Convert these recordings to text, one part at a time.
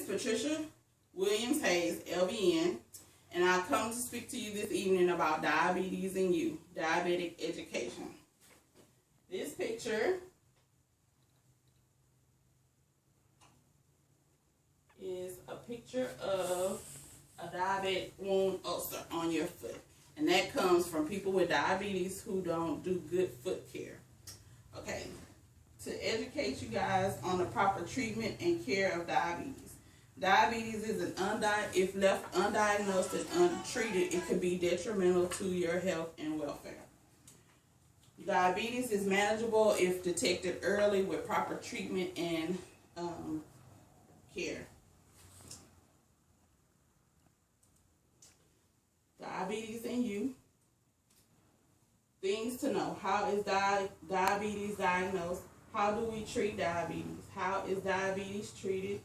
Patricia Williams Hayes, LVN, and I come to speak to you this evening about diabetes in you, diabetic education. This picture is a picture of a diabetic wound ulcer on your foot, and that comes from people with diabetes who don't do good foot care. Okay, to educate you guys on the proper treatment and care of diabetes. Diabetes is if left undiagnosed and untreated, it can be detrimental to your health and welfare. Diabetes is manageable if detected early with proper treatment and care. Diabetes in you. Things to know. How is diabetes diagnosed? How do we treat diabetes? How is diabetes treated?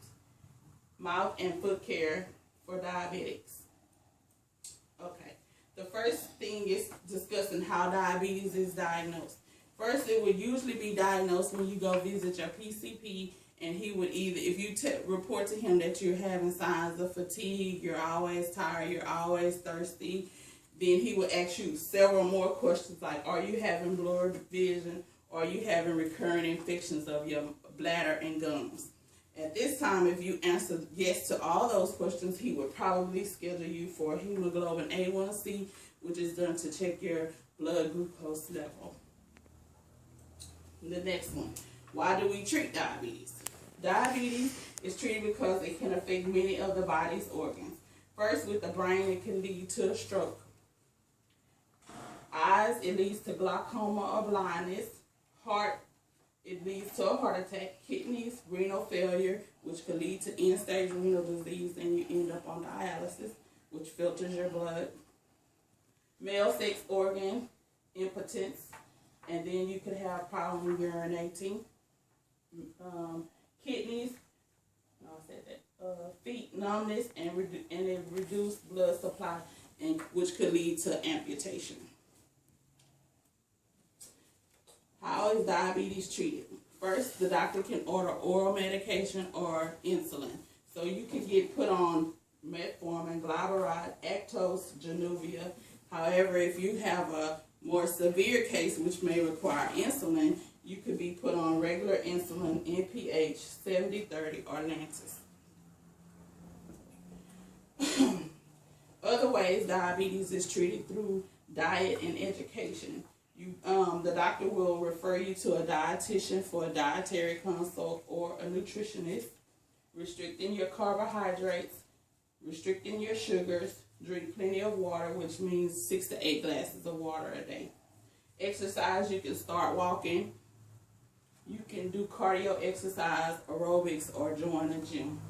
Mouth and foot care for diabetics. Okay, the first thing is discussing how diabetes is diagnosed. First, it would usually be diagnosed when you go visit your PCP, and he would either, if you report to him that you're having signs of fatigue, you're always tired, you're always thirsty, then he would ask you several more questions like, are you having blurred vision? Or are you having recurrent infections of your bladder and gums? At this time, if you answer yes to all those questions, he would probably schedule you for hemoglobin A1C, which is done to check your blood glucose level. The next one, why do we treat diabetes? Diabetes is treated because it can affect many of the body's organs. First, with the brain, it can lead to a stroke. Eyes, it leads to glaucoma or blindness. Heart, it leads to a heart attack. Kidneys, renal failure, which could lead to end-stage renal disease, and you end up on dialysis, which filters your blood. Male sex organ, impotence, and then you could have problem urinating. Kidneys, feet numbness, and a reduced blood supply, and which could lead to amputation. How is diabetes treated? First, the doctor can order oral medication or insulin. So you can get put on metformin, glyburide, Actos, Januvia. However, if you have a more severe case which may require insulin, you could be put on regular insulin, NPH, 70/30, or Lantus. Other ways diabetes is treated through diet and education. The doctor will refer you to a dietitian for a dietary consult or a nutritionist, restricting your carbohydrates, restricting your sugars, drink plenty of water, which means 6 to 8 glasses of water a day. Exercise, you can start walking. You can do cardio exercise, aerobics, or join a gym.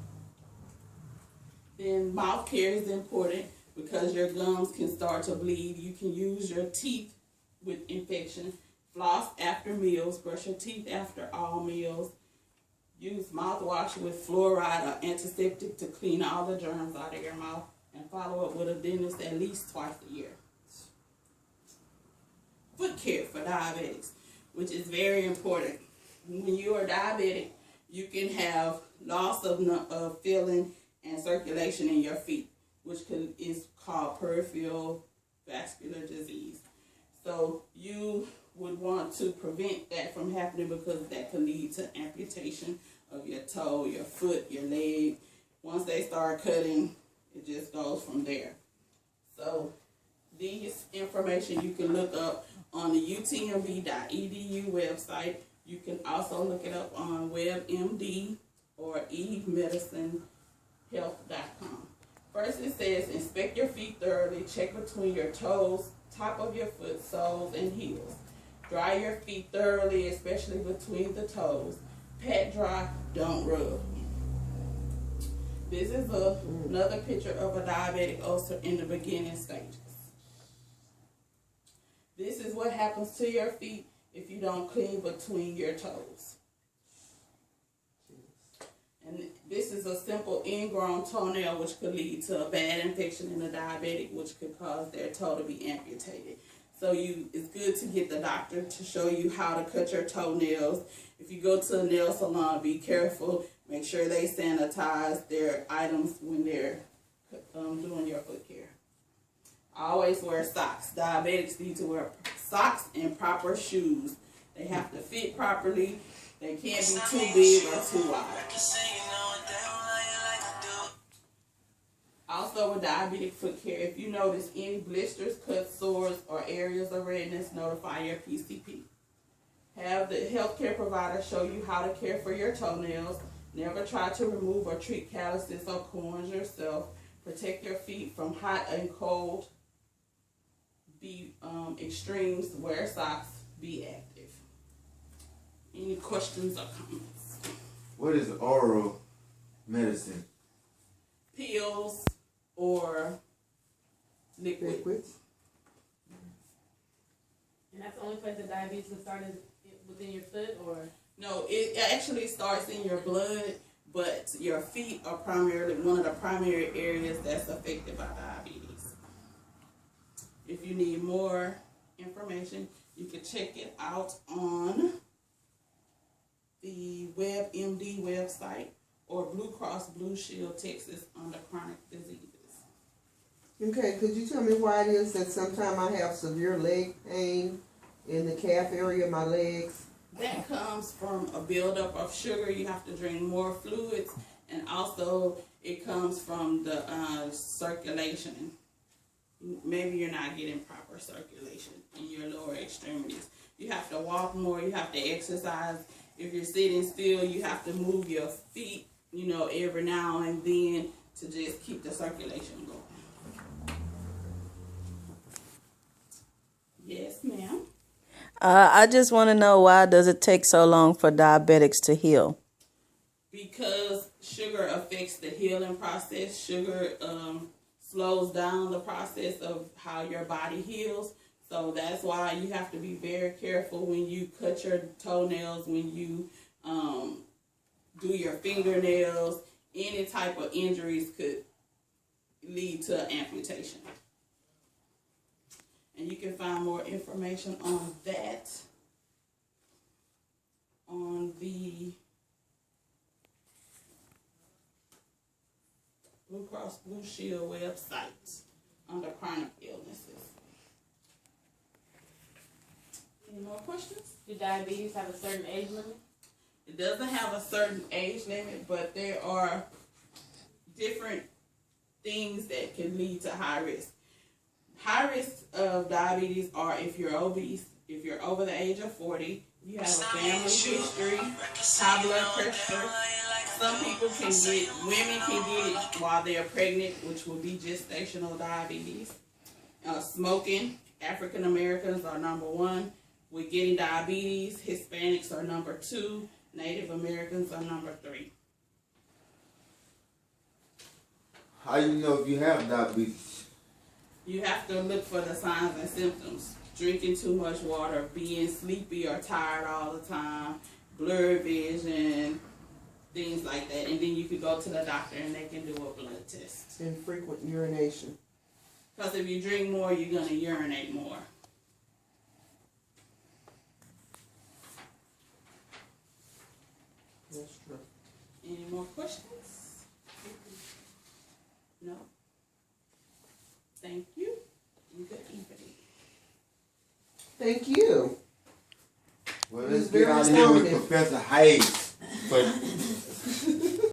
Then mouth care is important because your gums can start to bleed. You can use your teeth with infection. Floss after meals. Brush your teeth after all meals. Use mouthwash with fluoride or antiseptic to clean all the germs out of your mouth. And follow up with a dentist at least twice a year. Foot care for diabetics, which is very important. When you are diabetic, you can have loss of feeling and circulation in your feet, which is called peripheral vascular disease. So you would want to prevent that from happening because that could lead to amputation of your toe, your foot, your leg. Once they start cutting, it just goes from there. So these information you can look up on the utmb.edu website. You can also look it up on WebMD or emedicinehealth.com. First it says, inspect your feet thoroughly. Check between your toes, top of your foot, soles, and heels. Dry your feet thoroughly, especially between the toes. Pat dry, don't rub. This is another picture of a diabetic ulcer in the beginning stages. This is what happens to your feet if you don't clean between your toes. And this is a simple ingrown toenail which could lead to a bad infection in a diabetic, which could cause their toe to be amputated. So it's good to get the doctor to show you how to cut your toenails. If you go to a nail salon, be careful. Make sure they sanitize their items when they're doing your foot care. Always wear socks. Diabetics need to wear socks and proper shoes. They have to fit properly. They can't be too big or too wide. Also with diabetic foot care, if you notice any blisters, cuts, sores, or areas of redness, notify your PCP. Have the healthcare provider show you how to care for your toenails. Never try to remove or treat calluses or corns yourself. Protect your feet from hot and cold. Be extremes. Wear socks. Be active. Any questions or comments? What is oral medicine? Pills or liquids. And that's the only place that diabetes would start is within your foot, or? No, it actually starts in your blood, but your feet are primarily one of the primary areas that's affected by diabetes. If you need more information, you can check it out on the WebMD website or Blue Cross Blue Shield Texas under chronic diseases. Okay, could you tell me why it is that sometimes I have severe leg pain in the calf area of my legs? That comes from a buildup of sugar. You have to drink more fluids, and also it comes from the circulation. Maybe you're not getting proper circulation in your lower extremities. You have to walk more. You have to exercise. If you're sitting still, you have to move your feet, every now and then to just keep the circulation going. Yes, ma'am. I just want to know, why does it take so long for diabetics to heal? Because sugar affects the healing process. Sugar slows down the process of how your body heals. So that's why you have to be very careful when you cut your toenails, when you do your fingernails. Any type of injuries could lead to amputation. And you can find more information on that on the Blue Cross Blue Shield website under chronic illnesses. Any more questions? Do diabetes have a certain age limit? It doesn't have a certain age limit, but there are different things that can lead to high risk. High risk of diabetes are if you're obese, if you're over the age of 40, you have a family history, high blood pressure. Some people women can get it while they're pregnant, which will be gestational diabetes. Smoking, African Americans are number 1. With getting diabetes, Hispanics are number 2. Native Americans are number 3. How you know if you have diabetes? You have to look for the signs and symptoms. Drinking too much water, being sleepy or tired all the time, blurred vision, things like that. And then you can go to the doctor and they can do a blood test. And frequent urination. Because if you drink more, you're going to urinate more. That's true. Any more questions? No? Thank you. And good evening. Thank you. Well, He's let's get very out of here with informative. Professor Hayes for